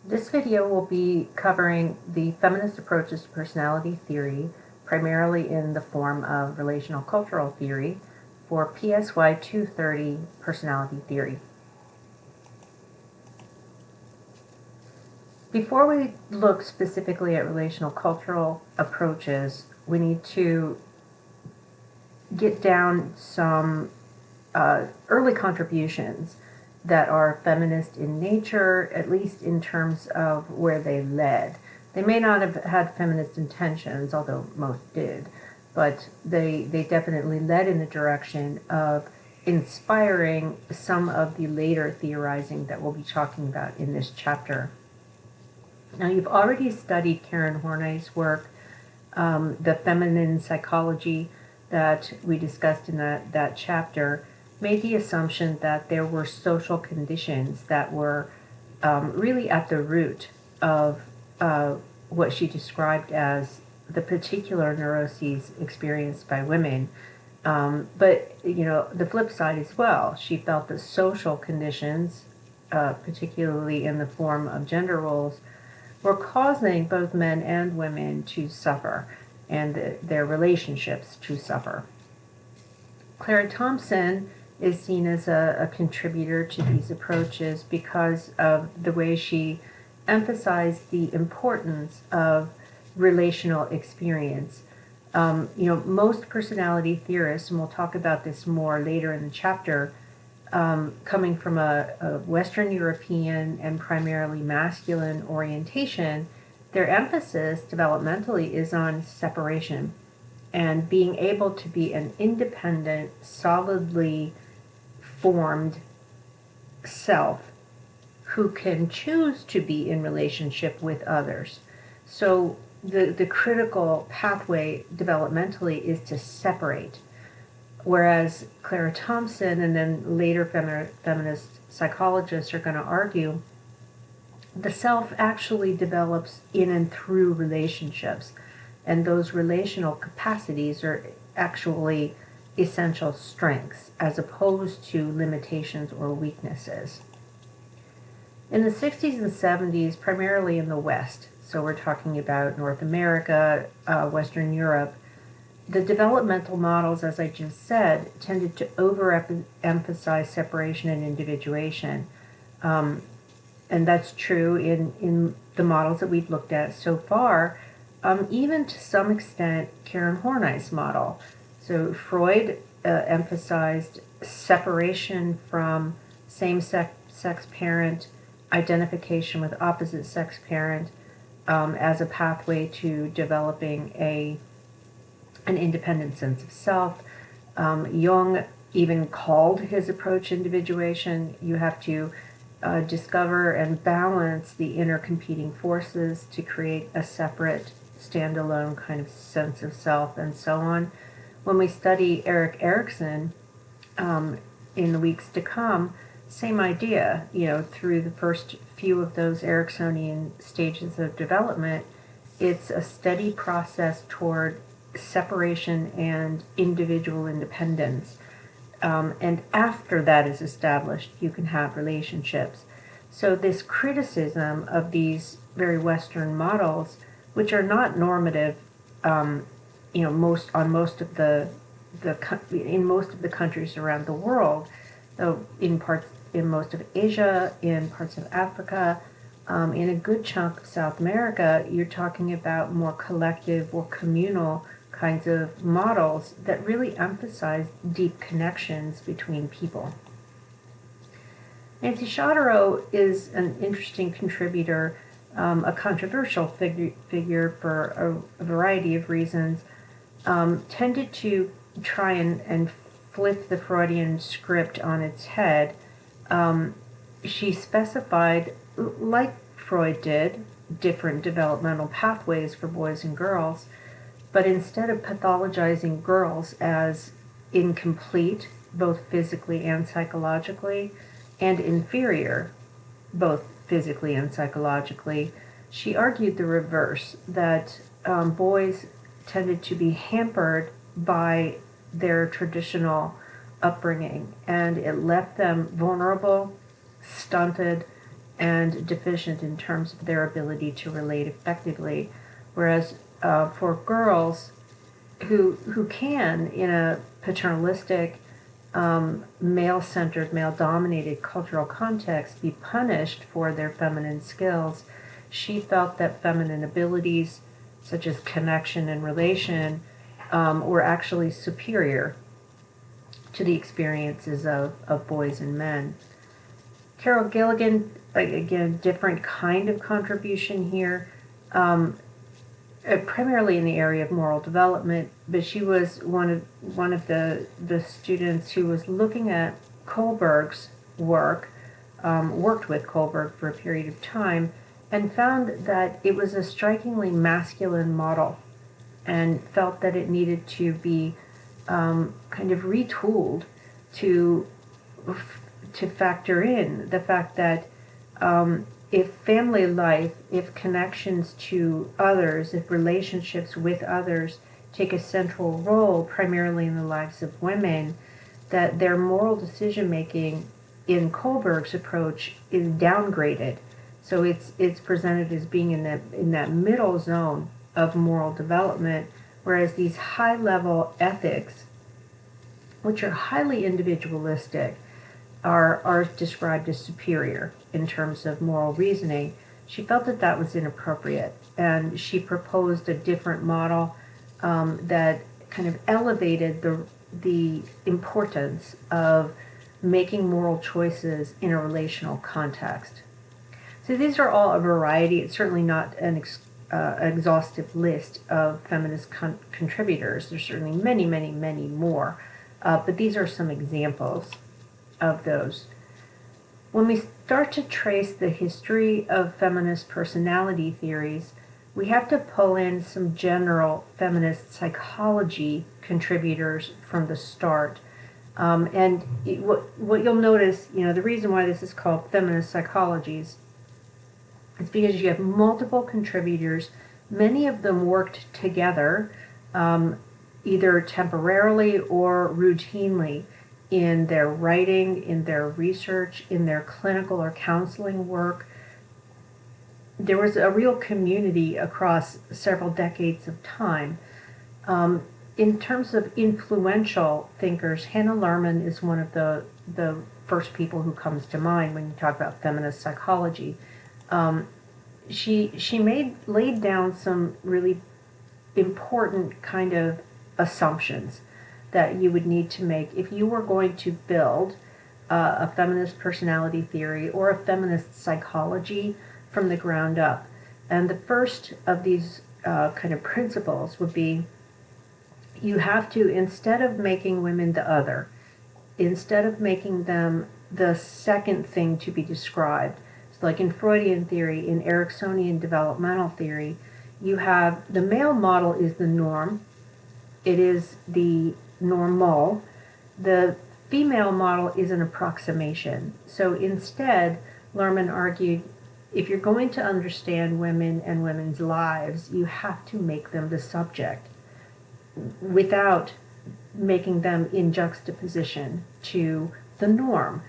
This video will be covering the feminist approaches to personality theory, primarily in the form of relational-cultural theory, for PSY 230 personality theory. Before we look specifically at relational-cultural approaches, we need to get down some early contributions that are feminist in nature, at least in terms of where they led. They may not have had feminist intentions, although most did, but they definitely led in the direction of inspiring some of the later theorizing that we'll be talking about in this chapter. Now, you've already studied Karen Horney's work, the feminine psychology that we discussed in that chapter, made the assumption that there were social conditions that were really at the root of what she described as the particular neuroses experienced by women. But, the flip side as well, she felt that social conditions, particularly in the form of gender roles, were causing both men and women to suffer and their relationships to suffer. Clara Thompson is seen as a contributor to these approaches because of the way she emphasized the importance of relational experience. Most personality theorists, and we'll talk about this more later in the chapter, coming from a Western European and primarily masculine orientation, their emphasis developmentally is on separation and being able to be an independent, solidly formed self who can choose to be in relationship with others. So the critical pathway developmentally is to separate. Whereas Clara Thompson and then later feminist psychologists are going to argue the self actually develops in and through relationships, and those relational capacities are actually essential strengths as opposed to limitations or weaknesses. In the 60s and 70s, primarily in the West, so we're talking about North America, Western Europe, the developmental models, as I just said, tended to overemphasize separation and individuation. And that's true in the models that we've looked at so far, even to some extent Karen Horney's model. So Freud emphasized separation from same-sex parent, identification with opposite-sex parent as a pathway to developing an independent sense of self. Jung even called his approach individuation. You have to discover and balance the inner competing forces to create a separate, standalone kind of sense of self, and so on. When we study Erik Erikson in the weeks to come, same idea, through the first few of those Eriksonian stages of development, it's a steady process toward separation and individual independence. And after that is established, you can have relationships. So this criticism of these very Western models, which are not normative, in most of the countries around the world, though in most of Asia, in parts of Africa, in a good chunk of South America, you're talking about more collective or communal kinds of models that really emphasize deep connections between people. Nancy Shotaro is an interesting contributor, a controversial figure for a variety of reasons, tended to try and flip the Freudian script on its head. She specified, like Freud did, different developmental pathways for boys and girls, but instead of pathologizing girls as incomplete, both physically and psychologically, and inferior, both physically and psychologically, she argued the reverse, that boys tended to be hampered by their traditional upbringing, and it left them vulnerable, stunted, and deficient in terms of their ability to relate effectively. Whereas for girls who can, in a paternalistic, male-centered, male-dominated cultural context, be punished for their feminine skills, she felt that feminine abilities, such as connection and relation, were actually superior to the experiences of boys and men. Carol Gilligan, again, different kind of contribution here, primarily in the area of moral development, but she was one of the students who was looking at Kohlberg's work, worked with Kohlberg for a period of time, and found that it was a strikingly masculine model, and felt that it needed to be kind of retooled to factor in the fact that if family life, if connections to others, if relationships with others take a central role primarily in the lives of women, that their moral decision making in Kohlberg's approach is downgraded. So it's presented as being in that middle zone of moral development, whereas these high level ethics, which are highly individualistic, are described as superior in terms of moral reasoning. She felt that that was inappropriate, and she proposed a different model that kind of elevated the importance of making moral choices in a relational context. So these are all a variety. It's certainly not an exhaustive list of feminist contributors. There's certainly many, many, many more, but these are some examples of those. When we start to trace the history of feminist personality theories, we have to pull in some general feminist psychology contributors from the start. What you'll notice, the reason why this is called feminist psychologies is because you have multiple contributors. Many of them worked together, either temporarily or routinely, in their writing, in their research, in their clinical or counseling work. There was a real community across several decades of time. In terms of influential thinkers, Hannah Lerman is one of the first people who comes to mind when you talk about feminist psychology. She laid down some really important kind of assumptions that you would need to make if you were going to build a feminist personality theory or a feminist psychology from the ground up. And the first of these kind of principles would be, you have to, instead of making women the other, instead of making them the second thing to be described, so like in Freudian theory, in Ericksonian developmental theory, you have the male model is the norm, it is the normal. The female model is an approximation. So instead, Lerman argued, if you're going to understand women and women's lives, you have to make them the subject without making them in juxtaposition to the norm.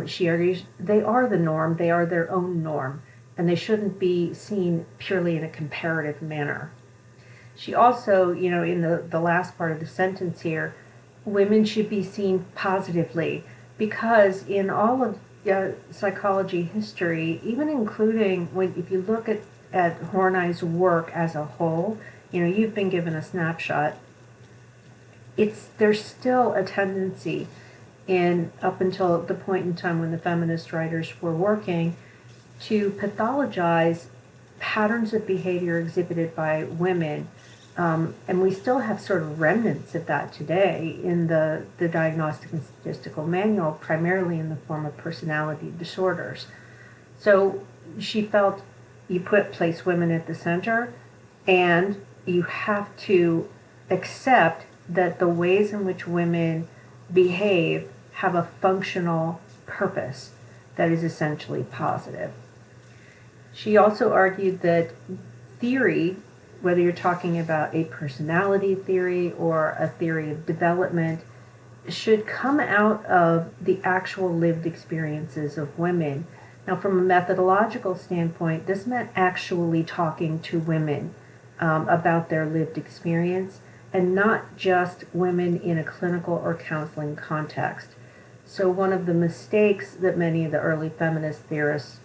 She argues they are the norm, they are their own norm, and they shouldn't be seen purely in a comparative manner. She also, in the last part of the sentence here, women should be seen positively, because in all of psychology history, even including if you look at Horney's work as a whole, you've been given a snapshot, there's still a tendency up until the point in time when the feminist writers were working to pathologize patterns of behavior exhibited by women. And we still have sort of remnants of that today in the Diagnostic and Statistical Manual, primarily in the form of personality disorders. So she felt you place women at the center, and you have to accept that the ways in which women behave have a functional purpose that is essentially positive. She also argued that theory, whether you're talking about a personality theory or a theory of development, should come out of the actual lived experiences of women. Now, from a methodological standpoint, this meant actually talking to women about their lived experience, and not just women in a clinical or counseling context. So one of the mistakes that many of the early feminist theorists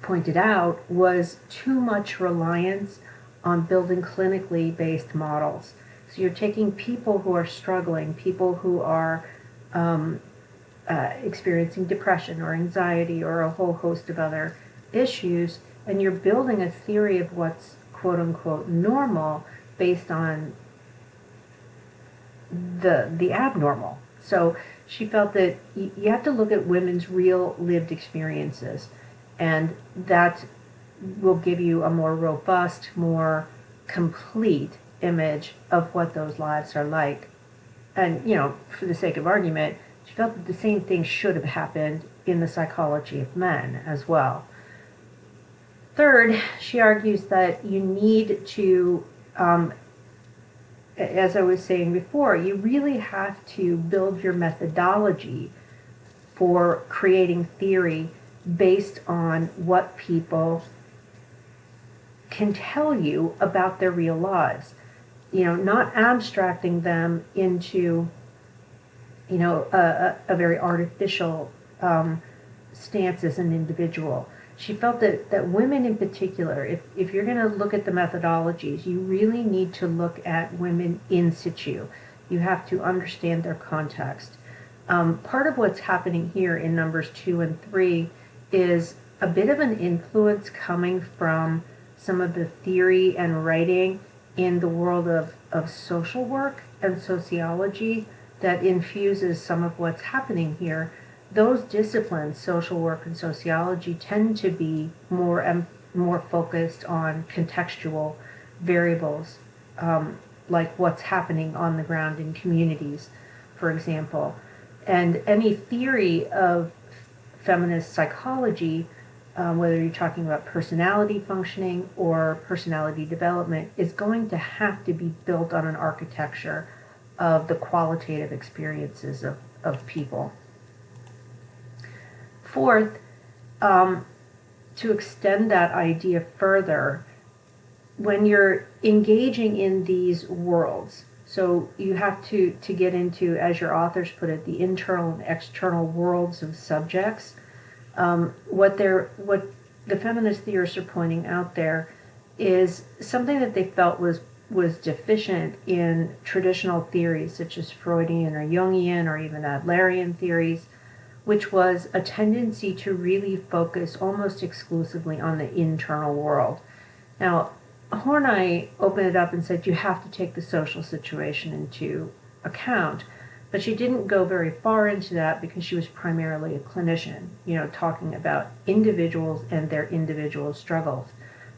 pointed out was too much reliance on building clinically based models. So you're taking people who are struggling, people who are experiencing depression or anxiety or a whole host of other issues, and you're building a theory of what's quote unquote normal based on the abnormal. So she felt that you have to look at women's real lived experiences, and that will give you a more robust, more complete image of what those lives are like. And, for the sake of argument, she felt that the same thing should have happened in the psychology of men as well. Third, she argues that you need to, as I was saying before, you really have to build your methodology for creating theory based on what people can tell you about their real lives. Not abstracting them into, a very artificial stance as an individual. She felt that women in particular, if you're going to look at the methodologies, you really need to look at women in situ. You have to understand their context. Part of what's happening here in numbers 2 and 3 is a bit of an influence coming from some of the theory and writing in the world of social work and sociology that infuses some of what's happening here. Those disciplines, social work and sociology, tend to be more focused on contextual variables, like what's happening on the ground in communities, for example. And any theory of feminist psychology, whether you're talking about personality functioning or personality development, is going to have to be built on an architecture of the qualitative experiences of people. Fourth, to extend that idea further, when you're engaging in these worlds, so you have to get into, as your authors put it, the internal and external worlds of subjects. What the feminist theorists are pointing out there is something that they felt was deficient in traditional theories such as Freudian or Jungian or even Adlerian theories, which was a tendency to really focus almost exclusively on the internal world. Now, Horney opened it up and said you have to take the social situation into account, but she didn't go very far into that because she was primarily a clinician, talking about individuals and their individual struggles,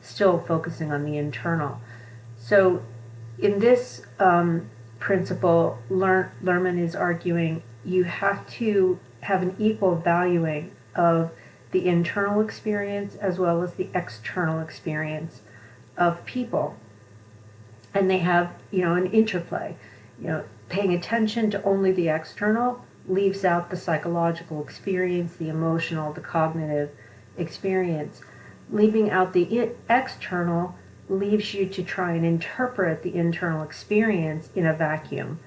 still focusing on the internal. So in this principle, Lerman is arguing you have to have an equal valuing of the internal experience as well as the external experience of people. And they have, an interplay. Paying attention to only the external leaves out the psychological experience, the emotional, the cognitive experience. Leaving out the external leaves you to try and interpret the internal experience in a vacuum.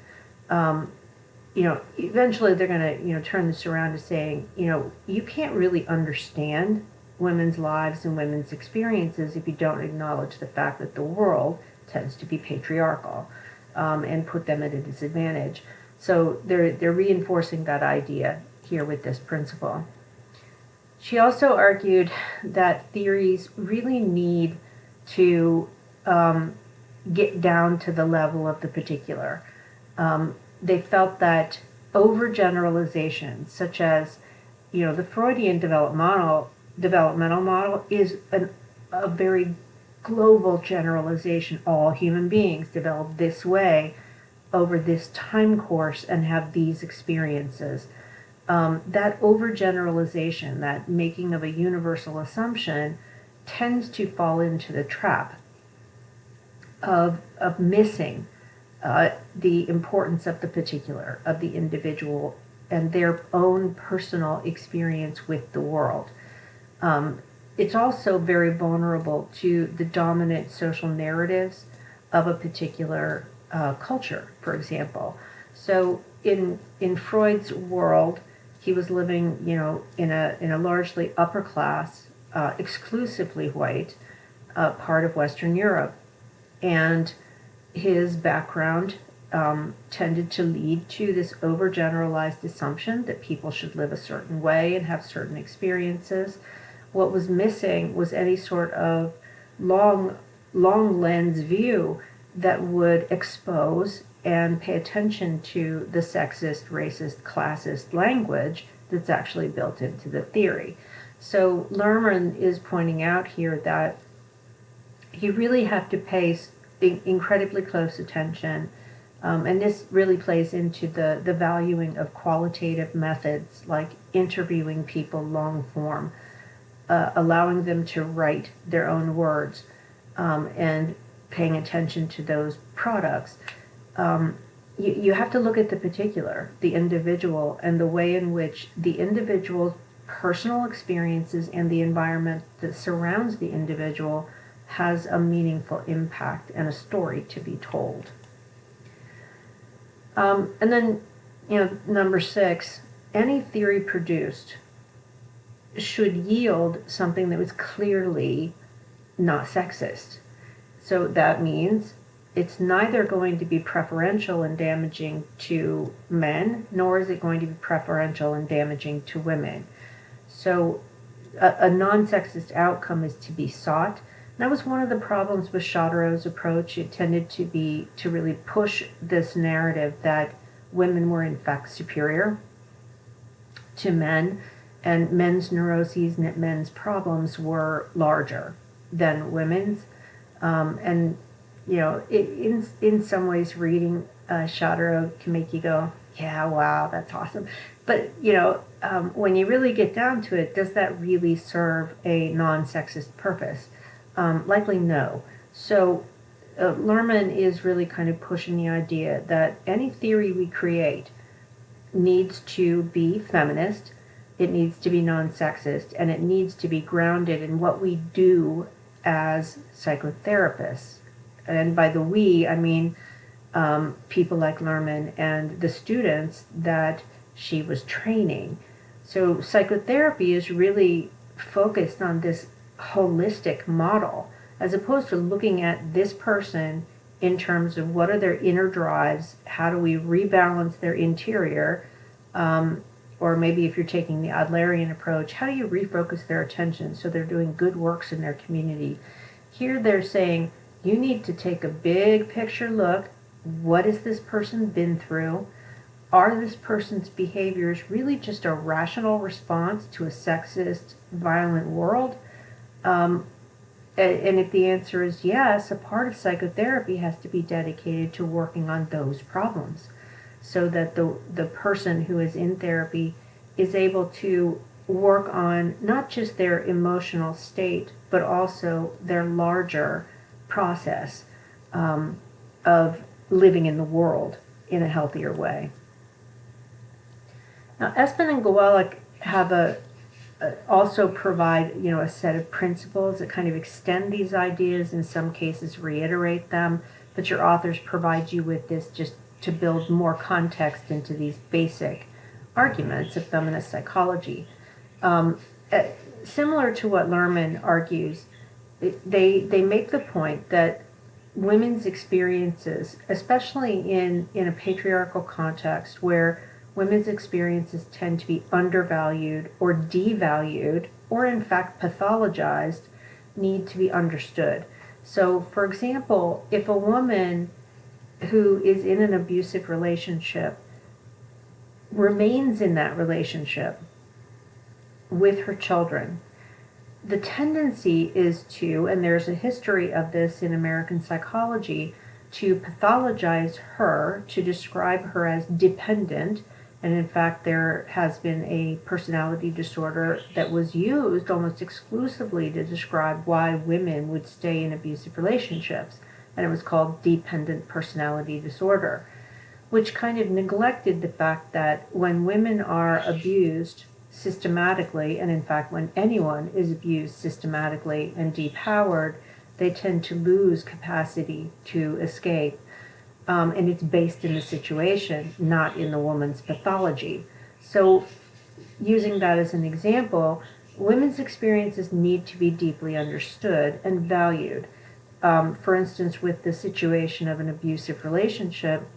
Eventually they're going to, turn this around to saying, you can't really understand women's lives and women's experiences if you don't acknowledge the fact that the world tends to be patriarchal, and put them at a disadvantage. So they're reinforcing that idea here with this principle. She also argued that theories really need to get down to the level of the particular. They felt that overgeneralization, such as, the Freudian developmental model, is a very global generalization. All human beings develop this way over this time course and have these experiences. That overgeneralization, that making of a universal assumption, tends to fall into the trap of missing the importance of the particular, of the individual, and their own personal experience with the world. It's also very vulnerable to the dominant social narratives of a particular culture, for example. So in Freud's world, he was living, in a largely upper class, exclusively white part of Western Europe, and his background tended to lead to this overgeneralized assumption that people should live a certain way and have certain experiences. What was missing was any sort of long lens view that would expose and pay attention to the sexist, racist, classist language that's actually built into the theory. So Lerman is pointing out here that you really have to pay incredibly close attention, and this really plays into the valuing of qualitative methods like interviewing people long form, allowing them to write their own words, and paying attention to those products. You have to look at the particular, the individual, and the way in which the individual's personal experiences and the environment that surrounds the individual has a meaningful impact and a story to be told. And then, number 6, any theory produced should yield something that was clearly not sexist. So that means it's neither going to be preferential and damaging to men, nor is it going to be preferential and damaging to women. So a non-sexist outcome is to be sought. That was one of the problems with Shotaro's approach. It tended to really push this narrative that women were in fact superior to men, and men's neuroses and men's problems were larger than women's. And in some ways, reading Shotaro can make you go, yeah, wow, that's awesome. But, when you really get down to it, does that really serve a non-sexist purpose? Likely no. So Lerman is really kind of pushing the idea that any theory we create needs to be feminist, it needs to be non-sexist, and it needs to be grounded in what we do as psychotherapists. And by the we, I mean people like Lerman and the students that she was training. So psychotherapy is really focused on this holistic model, as opposed to looking at this person in terms of what are their inner drives, how do we rebalance their interior, or maybe if you're taking the Adlerian approach, how do you refocus their attention so they're doing good works in their community? Here they're saying, you need to take a big picture look. What has this person been through? Are this person's behaviors really just a rational response to a sexist, violent world? And if the answer is yes, a part of psychotherapy has to be dedicated to working on those problems so that the person who is in therapy is able to work on not just their emotional state, but also their larger process of living in the world in a healthier way. Now, Espen and Gawalik have also provide a set of principles that kind of extend these ideas, in some cases reiterate them, but your authors provide you with this just to build more context into these basic arguments of feminist psychology. Similar to what Lerman argues, they make the point that women's experiences, especially in a patriarchal context where women's experiences tend to be undervalued or devalued or in fact pathologized, need to be understood. So, for example, if a woman who is in an abusive relationship remains in that relationship with her children, the tendency is to, and there's a history of this in American psychology, to pathologize her, to describe her as dependent. And in fact, there has been a personality disorder that was used almost exclusively to describe why women would stay in abusive relationships. And it was called dependent personality disorder, which kind of neglected the fact that when women are abused systematically, and in fact when anyone is abused systematically and depowered, they tend to lose capacity to escape. And it's based in the situation, not in the woman's pathology. So using that as an example, women's experiences need to be deeply understood and valued. For instance, with the situation of an abusive relationship,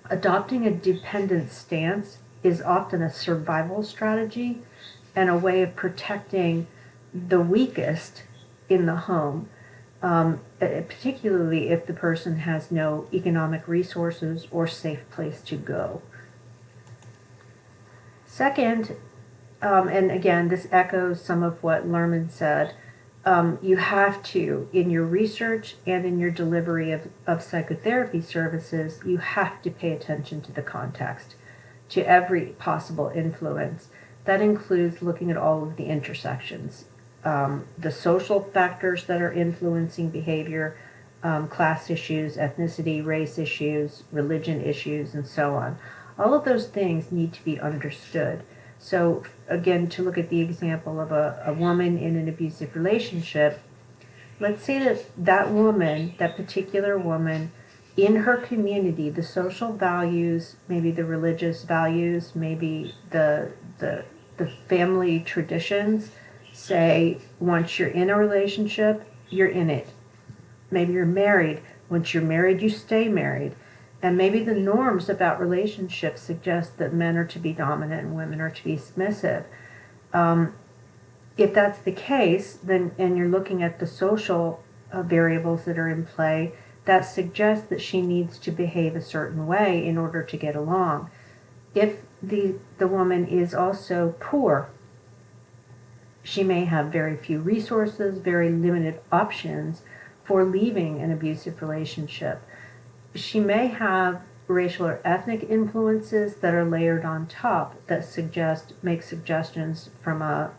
adopting a dependent stance is often a survival strategy and a way of protecting the weakest in the home, particularly if the person has no economic resources or safe place to go. Second, and again, this echoes some of what Lerman said, you have to, in your research and in your delivery of psychotherapy services, you have to pay attention to the context, to every possible influence. That includes looking at all of the intersections, the social factors that are influencing behavior, class issues, ethnicity, race issues, religion issues, and so on. All of those things need to be understood. So again, to look at the example of a woman in an abusive relationship, let's say that that woman, that particular woman, in her community, the social values, maybe the religious values, maybe the family traditions say once you're in a relationship, you're in it. Maybe you're married. Once you're married, you stay married. And maybe the norms about relationships suggest that men are to be dominant and women are to be submissive. If that's the case, then, and you're looking at the social variables that are in play, that suggests that she needs to behave a certain way in order to get along. If the woman is also poor, she may have very few resources, very limited options for leaving an abusive relationship. She may have racial or ethnic influences that are layered on top that make suggestions from a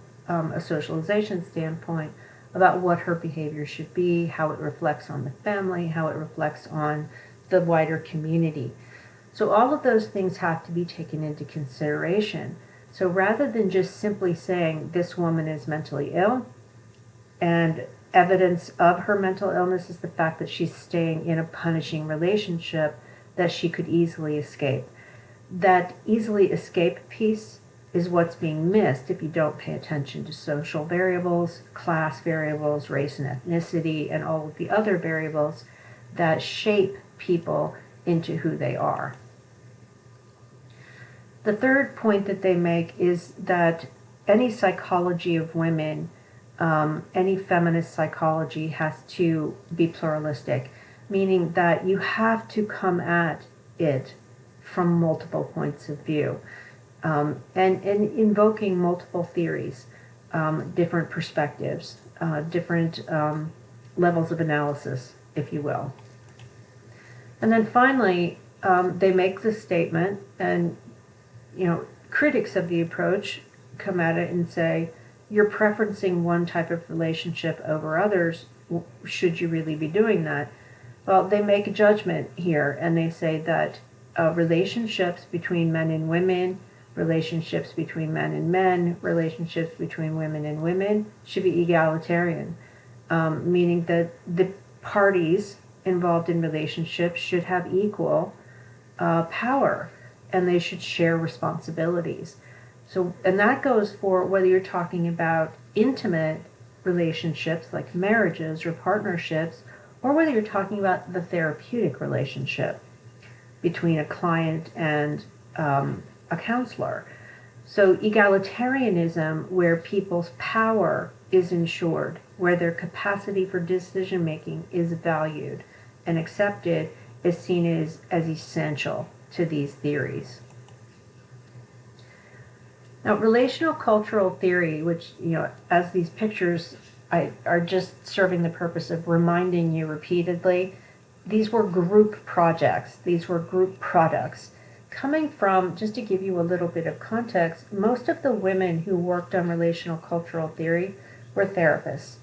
socialization standpoint about what her behavior should be, how it reflects on the family, how it reflects on the wider community. So all of those things have to be taken into consideration. So rather than just simply saying this woman is mentally ill, and evidence of her mental illness is the fact that she's staying in a punishing relationship that she could easily escape. That easily escape piece is what's being missed if you don't pay attention to social variables, class variables, race and ethnicity, and all of the other variables that shape people into who they are. The third point that they make is that any psychology of women, any feminist psychology has to be pluralistic, meaning that you have to come at it from multiple points of view, and invoking multiple theories, different perspectives, different levels of analysis, if you will. And then finally, they make the statement, and critics of the approach come at it and say, you're preferencing one type of relationship over others. Should you really be doing that? Well, they make a judgment here, and they say that relationships between men and women, relationships between men and men, relationships between women and women should be egalitarian, meaning that the parties involved in relationships should have equal power, and they should share responsibilities. So, and that goes for whether you're talking about intimate relationships like marriages or partnerships, or whether you're talking about the therapeutic relationship between a client and a counselor. So egalitarianism, where people's power is ensured, where their capacity for decision making is valued and accepted, is seen as essential to these theories. Now, relational-cultural theory, which, as these pictures are just serving the purpose of reminding you repeatedly, these were group projects. These were group products. Coming from, just to give you a little bit of context, most of the women who worked on relational-cultural theory were therapists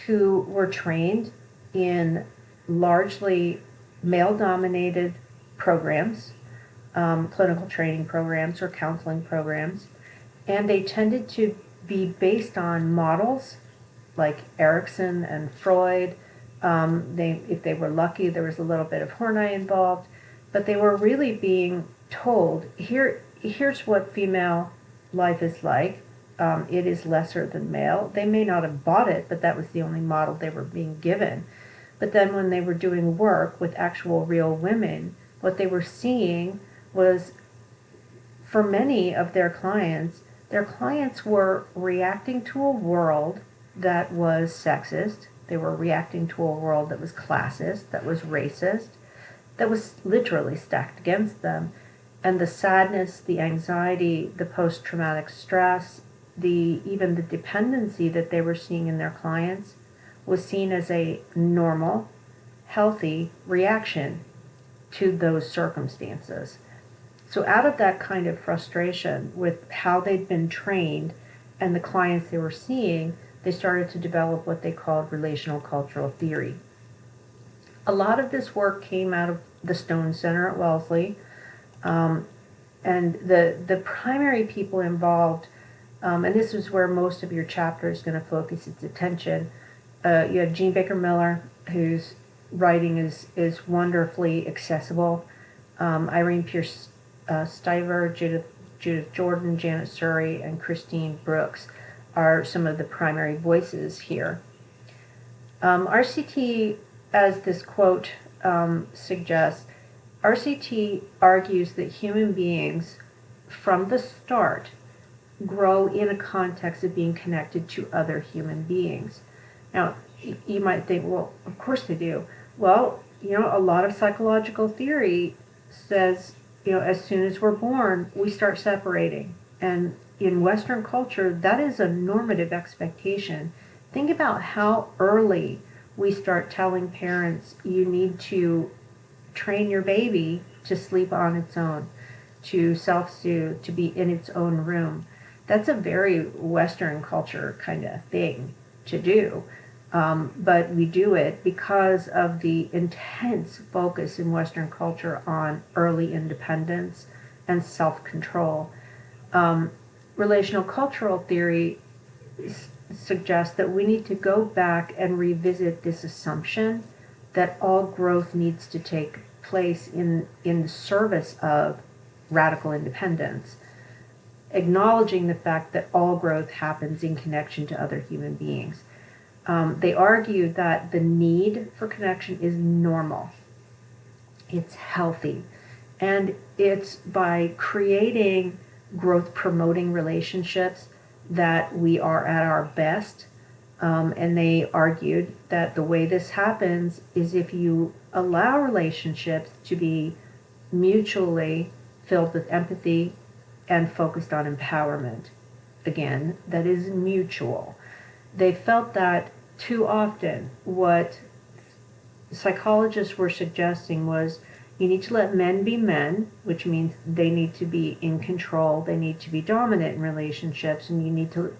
who were trained in largely male-dominated programs, clinical training programs or counseling programs, and they tended to be based on models like Erickson and Freud. If they were lucky, there was a little bit of Horney involved, but they were really being told, here's what female life is like. It is lesser than male. They may not have bought it, but that was the only model they were being given. But then when they were doing work with actual real women, what they were seeing was, for many of their clients were reacting to a world that was sexist. They were reacting to a world that was classist, that was racist, that was literally stacked against them. And the sadness, the anxiety, the post-traumatic stress, even the dependency that they were seeing in their clients was seen as a normal, healthy reaction to those circumstances. So out of that kind of frustration with how they'd been trained and the clients they were seeing, they started to develop what they called relational-cultural theory. A lot of this work came out of the Stone Center at Wellesley, and the primary people involved, and this is where most of your chapter is going to focus its attention. You have Jean Baker Miller, whose writing is wonderfully accessible. Irene Pierce Stiver, Judith Jordan, Janet Surrey, and Christine Brooks are some of the primary voices here. RCT, as this quote suggests, RCT argues that human beings, from the start, grow in a context of being connected to other human beings. Now, you might think, well, of course they do. Well, a lot of psychological theory says, as soon as we're born, we start separating. And in Western culture, that is a normative expectation. Think about how early we start telling parents, you need to train your baby to sleep on its own, to self-soothe, to be in its own room. That's a very Western culture kind of thing to do. But we do it because of the intense focus in Western culture on early independence and self-control. Relational-cultural theory suggests that we need to go back and revisit this assumption that all growth needs to take place in the service of radical independence, acknowledging the fact that all growth happens in connection to other human beings. They argue that the need for connection is normal. It's healthy. And it's by creating growth-promoting relationships that we are at our best. And they argued that the way this happens is if you allow relationships to be mutually filled with empathy and focused on empowerment. Again, that is mutual. They felt that too often what psychologists were suggesting was you need to let men be men, which means they need to be in control, they need to be dominant in relationships, and you need to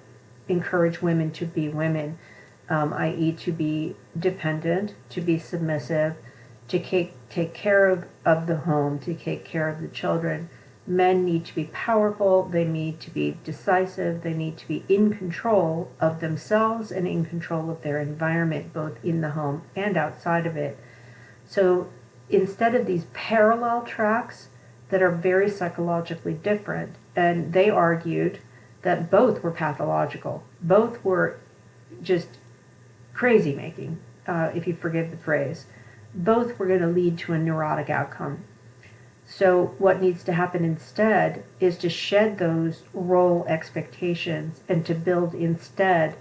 encourage women to be women, i.e. to be dependent, to be submissive, to take care of the home, to take care of the children. Men need to be powerful, they need to be decisive, they need to be in control of themselves and in control of their environment, both in the home and outside of it. So instead of these parallel tracks that are very psychologically different, and they argued that both were pathological, both were just crazy making, if you forgive the phrase, both were going to lead to a neurotic outcome. So what needs to happen instead is to shed those role expectations and to build instead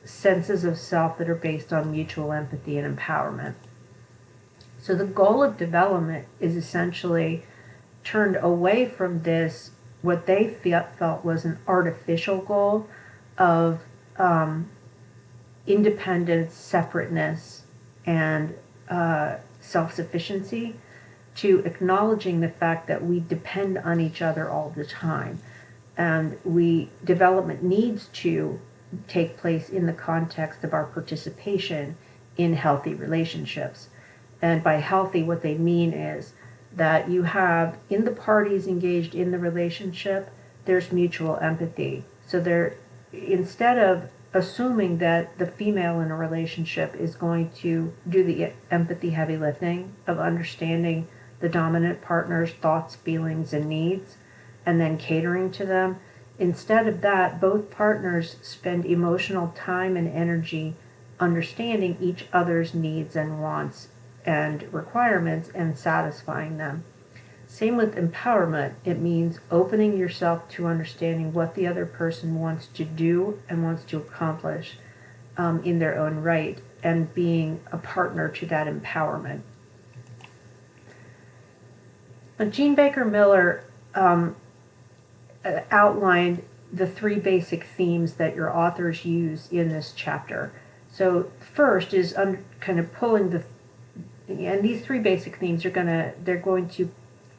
senses of self that are based on mutual empathy and empowerment. So the goal of development is essentially turned away from this, what they felt was an artificial goal of independence, separateness, and self-sufficiency, to acknowledging the fact that we depend on each other all the time. And development needs to take place in the context of our participation in healthy relationships. And by healthy, what they mean is that you have, in the parties engaged in the relationship, there's mutual empathy. So instead of assuming that the female in a relationship is going to do the empathy heavy lifting of understanding the dominant partner's thoughts, feelings, and needs, and then catering to them, instead of that, both partners spend emotional time and energy understanding each other's needs and wants and requirements and satisfying them. Same with empowerment. It means opening yourself to understanding what the other person wants to do and wants to accomplish in their own right, and being a partner to that empowerment. Now, Jean Baker Miller outlined the three basic themes that your authors use in this chapter. So first is kind of pulling and these three basic themes they're going to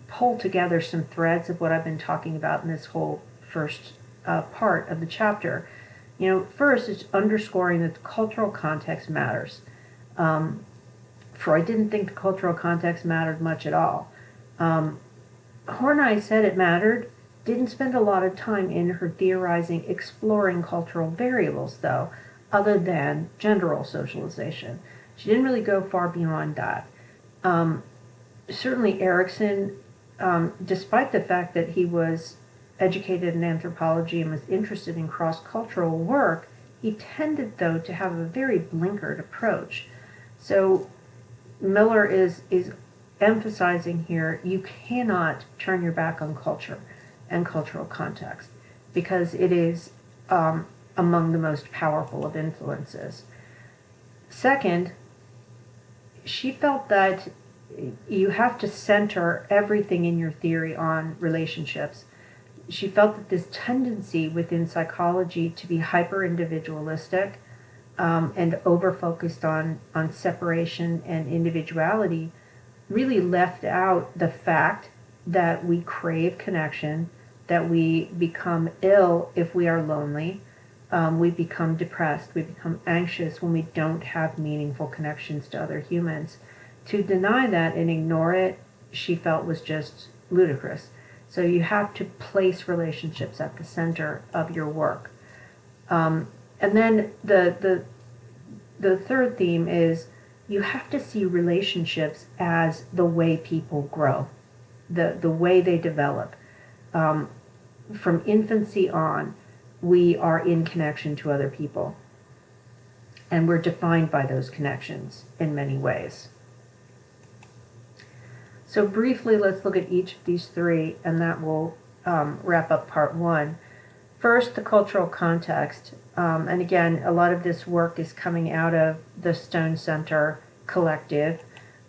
pull together some threads of what I've been talking about in this whole first part of the chapter. First is underscoring that the cultural context matters. Freud didn't think the cultural context mattered much at all. Horney said it mattered, didn't spend a lot of time in her theorizing, exploring cultural variables, though, other than gender role socialization. She didn't really go far beyond that. Certainly Erikson, despite the fact that he was educated in anthropology and was interested in cross-cultural work, he tended, though, to have a very blinkered approach. So Miller is emphasizing here, you cannot turn your back on culture and cultural context, because it is among the most powerful of influences. Second, she felt that you have to center everything in your theory on relationships. She felt that this tendency within psychology to be hyper-individualistic and over-focused on separation and individuality really left out the fact that we crave connection, that we become ill if we are lonely, we become depressed, we become anxious when we don't have meaningful connections to other humans. To deny that and ignore it, she felt, was just ludicrous. So you have to place relationships at the center of your work. And then the third theme is you have to see relationships as the way people grow, the way they develop. From infancy on, we are in connection to other people, and we're defined by those connections in many ways. So briefly, let's look at each of these three, and that will wrap up part one. First, the cultural context. And again, a lot of this work is coming out of the Stone Center collective.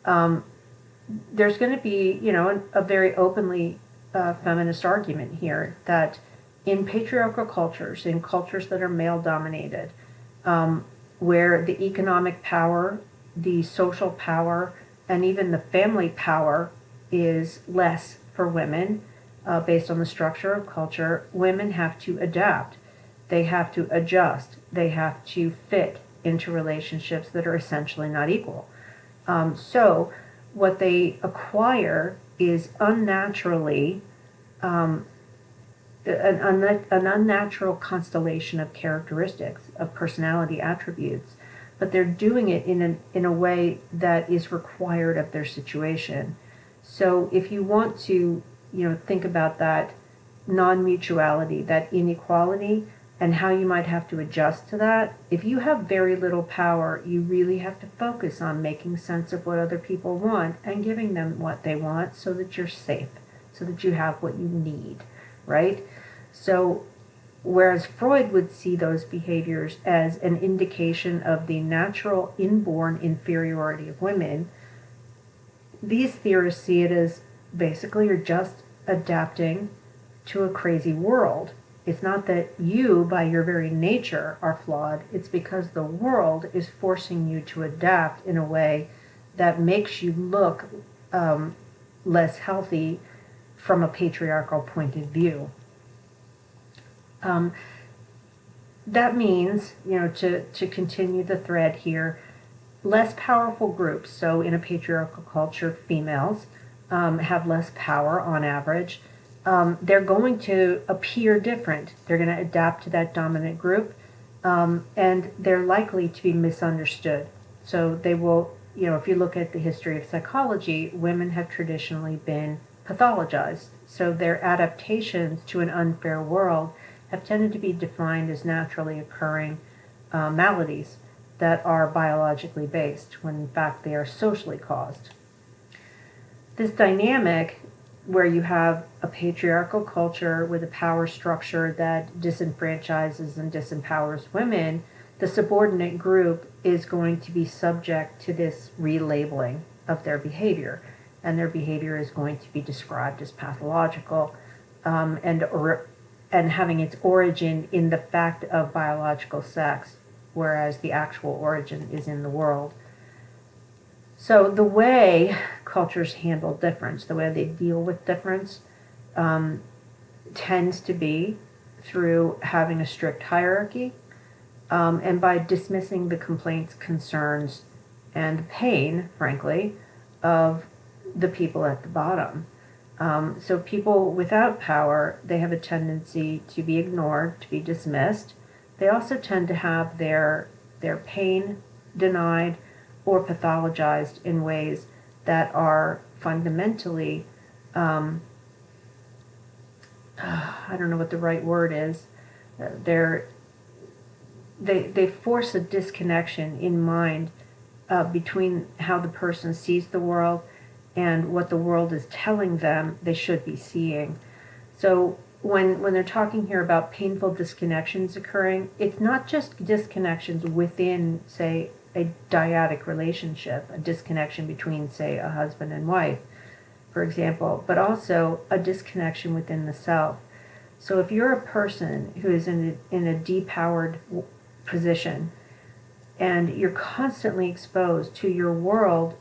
There's going to be, a very openly feminist argument here that in patriarchal cultures, in cultures that are male-dominated, where the economic power, the social power, and even the family power is less for women, based on the structure of culture, women have to adapt. They have to adjust. They have to fit into relationships that are essentially not equal. So what they acquire is unnaturally an unnatural constellation of characteristics, of personality attributes, but they're doing it in a way that is required of their situation. So if you want to, think about that non-mutuality, that inequality, and how you might have to adjust to that, if you have very little power, you really have to focus on making sense of what other people want and giving them what they want so that you're safe, so that you have what you need, right? So whereas Freud would see those behaviors as an indication of the natural inborn inferiority of women, these theorists see it as basically you're just adapting to a crazy world. It's not that you, by your very nature, are flawed. It's because the world is forcing you to adapt in a way that makes you look less healthy from a patriarchal point of view. That means, to continue the thread here, less powerful groups, so in a patriarchal culture, females have less power on average. they're going to appear different. They're going to adapt to that dominant group, and they're likely to be misunderstood. So they will, if you look at the history of psychology, women have traditionally been pathologized. So their adaptations to an unfair world have tended to be defined as naturally occurring maladies that are biologically based, when in fact they are socially caused. This dynamic, where you have a patriarchal culture with a power structure that disenfranchises and disempowers women, the subordinate group is going to be subject to this relabeling of their behavior, and their behavior is going to be described as pathological, and having its origin in the fact of biological sex, whereas the actual origin is in the world. So the way cultures handle difference, the way they deal with difference, tends to be through having a strict hierarchy, and by dismissing the complaints, concerns, and pain, frankly, of the people at the bottom. So people without power, they have a tendency to be ignored, to be dismissed. They also tend to have their pain denied or pathologized in ways that are fundamentally, I don't know what the right word is, they force a disconnection in mind between how the person sees the world and what the world is telling them they should be seeing. So when they're talking here about painful disconnections occurring, it's not just disconnections within, say, a dyadic relationship, a disconnection between, say, a husband and wife, for example, but also a disconnection within the self. So if you're a person who is in a depowered position, and you're constantly exposed to your world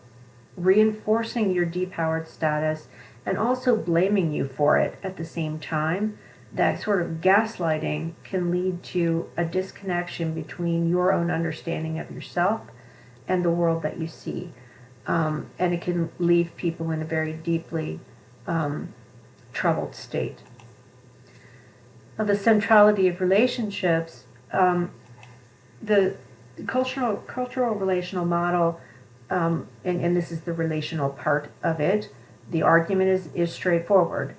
reinforcing your depowered status and also blaming you for it at the same time, that sort of gaslighting can lead to a disconnection between your own understanding of yourself and the world that you see. And it can leave people in a very deeply troubled state. Now, the centrality of relationships, the cultural relational model, and this is the relational part of it, the argument is straightforward.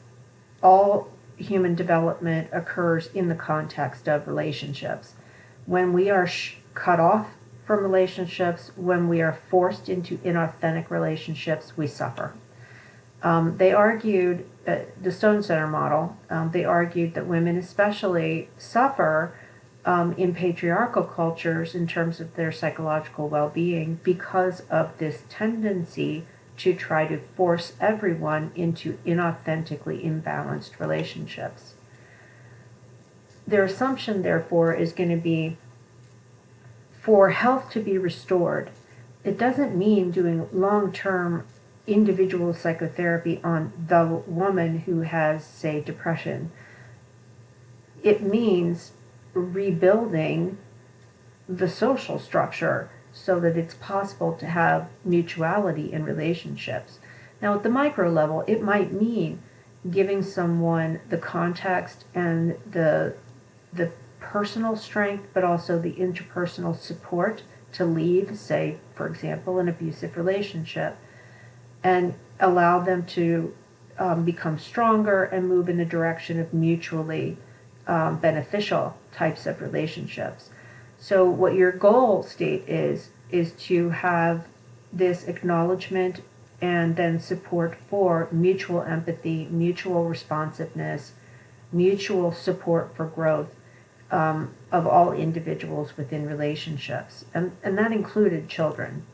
All human development occurs in the context of relationships. When we are cut off from relationships, when we are forced into inauthentic relationships, we suffer. They argued, the Stone Center model, they argued that women especially suffer in patriarchal cultures in terms of their psychological well-being because of this tendency to try to force everyone into inauthentically imbalanced relationships. Their assumption, therefore, is going to be, for health to be restored, it doesn't mean doing long-term individual psychotherapy on the woman who has, say, depression. It means rebuilding the social structure so that it's possible to have mutuality in relationships. Now, at the micro level, it might mean giving someone the context and the personal strength, but also the interpersonal support to leave, say, for example, an abusive relationship, and allow them to become stronger and move in the direction of mutually beneficial types of relationships. So what your goal state is to have this acknowledgement and then support for mutual empathy, mutual responsiveness, mutual support for growth of all individuals within relationships. And that included children.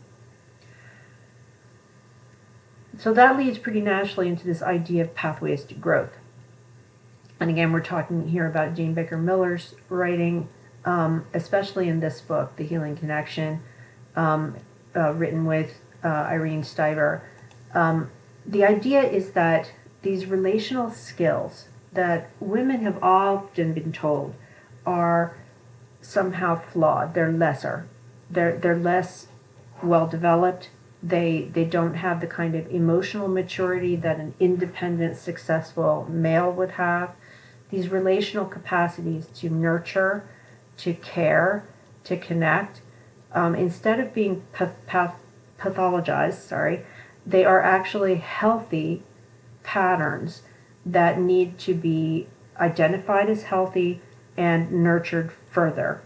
So that leads pretty naturally into this idea of pathways to growth. And again, we're talking here about Jane Baker Miller's writing, especially in this book, The Healing Connection, written with Irene Stiver. The idea is that these relational skills that women have often been told are somehow flawed. They're lesser. They're less well developed. They don't have the kind of emotional maturity that an independent, successful male would have. These relational capacities to nurture, to care, to connect, instead of being pathologized, they are actually healthy patterns that need to be identified as healthy and nurtured further.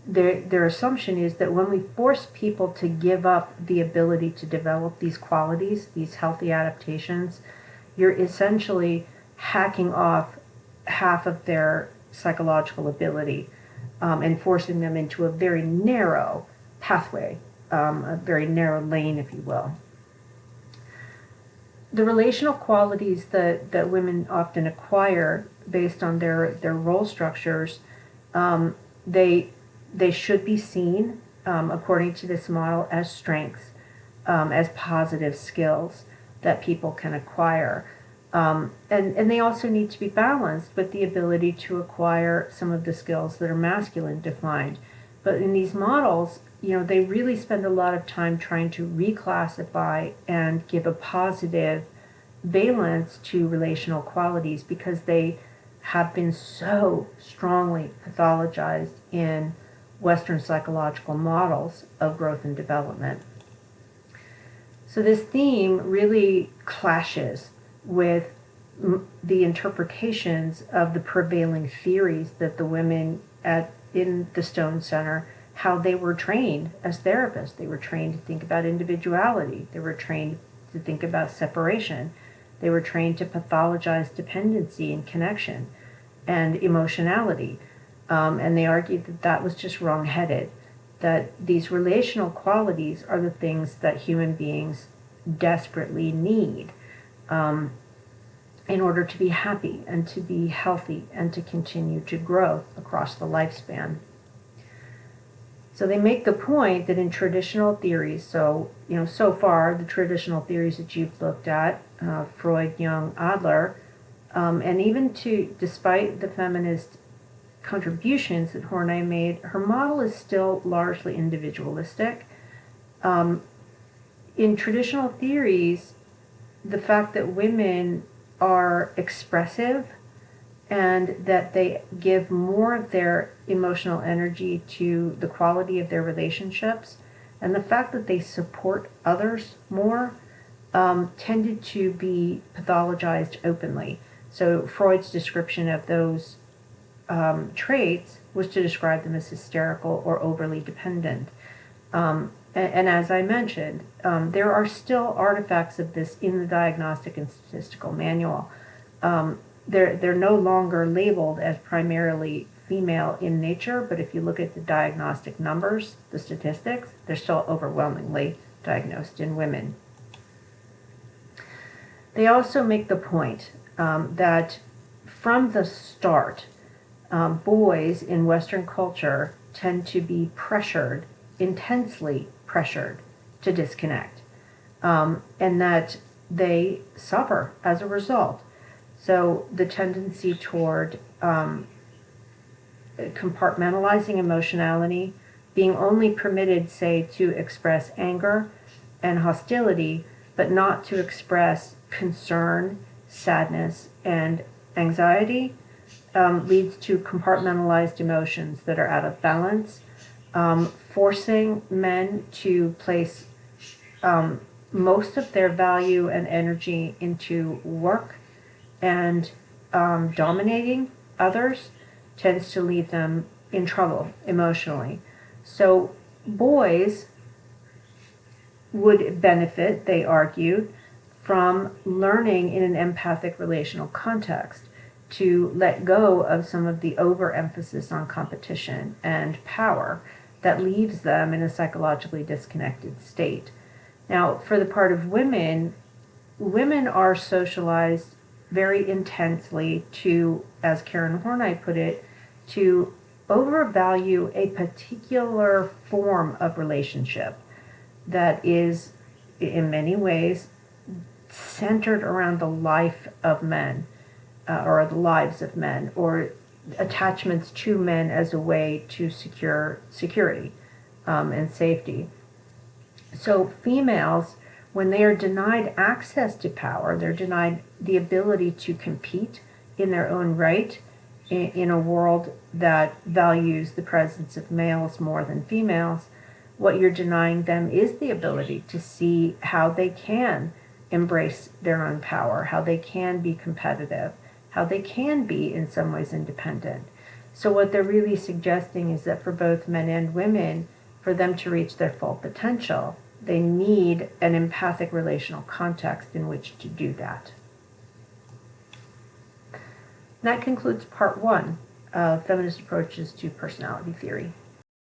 Their assumption is that when we force people to give up the ability to develop these qualities, these healthy adaptations, you're essentially hacking off half of their psychological ability, and forcing them into a very narrow pathway, a very narrow lane, if you will. The relational qualities that women often acquire based on their role structures, they should be seen, according to this model, as strengths, as positive skills that people can acquire. And they also need to be balanced with the ability to acquire some of the skills that are masculine defined. But in these models, they really spend a lot of time trying to reclassify and give a positive valence to relational qualities because they have been so strongly pathologized in Western psychological models of growth and development. So this theme really clashes with the interpretations of the prevailing theories that the women in the Stone Center, how they were trained as therapists. They were trained to think about individuality. They were trained to think about separation. They were trained to pathologize dependency and connection and emotionality. And they argued that that was just wrong-headed, that these relational qualities are the things that human beings desperately need in order to be happy and to be healthy and to continue to grow across the lifespan. So they make the point that in traditional theories, so far the traditional theories that you've looked at, Freud, Jung, Adler, and even despite the feminist contributions that Horney made, her model is still largely individualistic. In traditional theories, the fact that women are expressive and that they give more of their emotional energy to the quality of their relationships, and the fact that they support others more, tended to be pathologized openly. So Freud's description of those traits was to describe them as hysterical or overly dependent. And as I mentioned, there are still artifacts of this in the Diagnostic and Statistical Manual. They're no longer labeled as primarily female in nature, but if you look at the diagnostic numbers, the statistics, they're still overwhelmingly diagnosed in women. They also make the point that from the start, boys in Western culture tend to be pressured, intensely pressured, to disconnect, and that they suffer as a result. So the tendency toward compartmentalizing emotionality, being only permitted, say, to express anger and hostility, but not to express concern, sadness, and anxiety, leads to compartmentalized emotions that are out of balance, forcing men to place most of their value and energy into work, and dominating others tends to leave them in trouble emotionally. So boys would benefit, they argued, from learning in an empathic relational context to let go of some of the overemphasis on competition and power that leaves them in a psychologically disconnected state. Now, for the part of women, women are socialized very intensely to, as Karen Horney put it, to overvalue a particular form of relationship that is, in many ways, centered around the life of men, or the lives of men, or attachments to men as a way to secure security and safety. So females, when they are denied access to power, they're denied the ability to compete in their own right in a world that values the presence of males more than females. What you're denying them is the ability to see how they can embrace their own power, how they can be competitive, how they can be in some ways independent. So what they're really suggesting is that for both men and women, for them to reach their full potential, they need an empathic relational context in which to do that. That concludes part one of feminist approaches to personality theory.